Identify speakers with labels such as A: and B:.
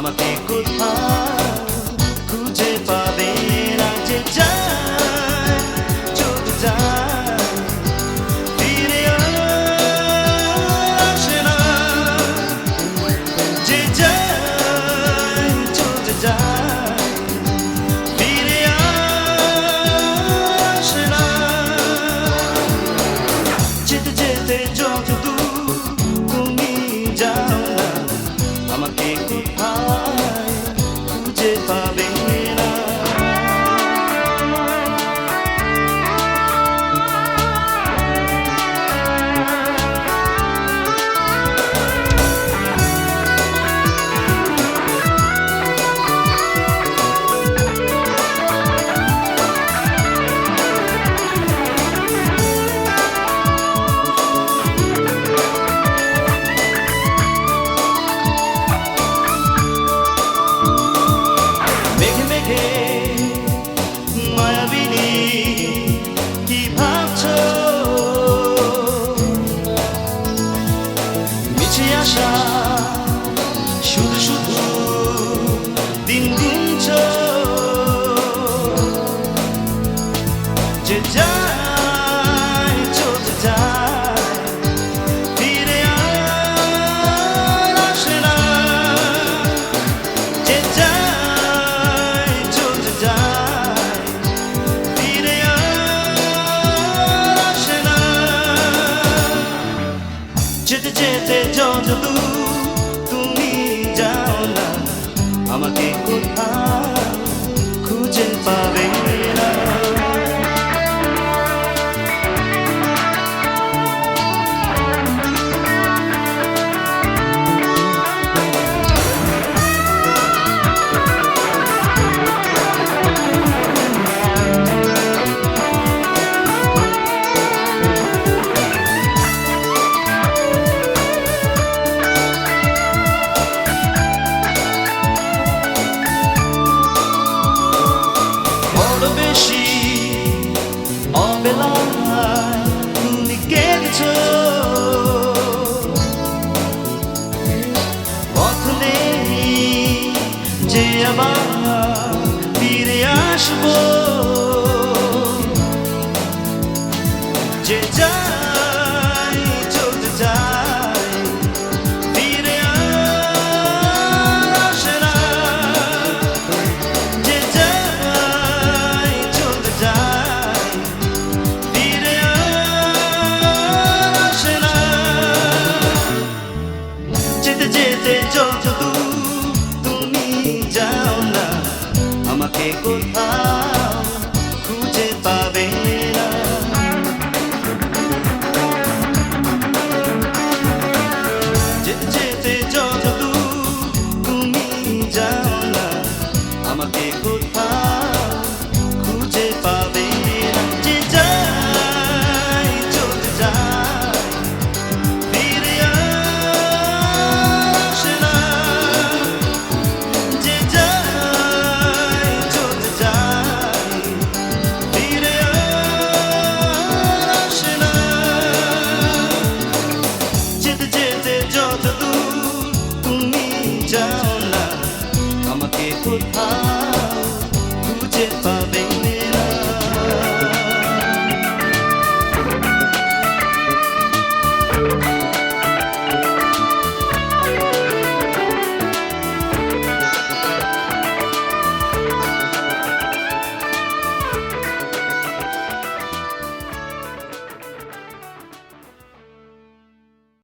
A: আমাকে কোথাও খুঁজে পাবে না। যে যায় চলে যায়, ফিরে আসে না। যে যায় চলে যায়, ফিরে আসে না। যেতে যেতে যত দূর তুমি যাও না, আমাকে কোথায় খুঁজে পাবে না। মেঘে মেঘে মায়াবিনী কি ভাবছো, মিছে আসা শুধু শুধু দিন গুনছো। যে যায় চলে যায়, ফিরে আর আসে না। যে যায় চলে যায়, ফিরে আর আসে না। যেতে যেতে যত দূর তুমি যাও না, আমাকে কোথাও খুঁজে পাবে না। বড় বেশি অবেলায় তুমি কেঁদেছো, পথ নেই যে আবার ফিরে আসবো। যে যায় চলে যায়, ফিরে আর আসে না। যে যায় চলে যায়, ফিরে আর আসে না। যেতে যেতে যত দূর তুমি যাও না, আমাকে কোথাও খুঁজে পাবে না। যেতে যেতে যত দূর তুমি যাও না, আমাকে কোথাও খুঁজে পাবে না। যে যায় চলে যায়, ফিরে আসে না। যে যায় চলে যায়, ফিরে আসে না। যেতে যেতে যত দূর তুমি যাও না, আমাকে কোথাও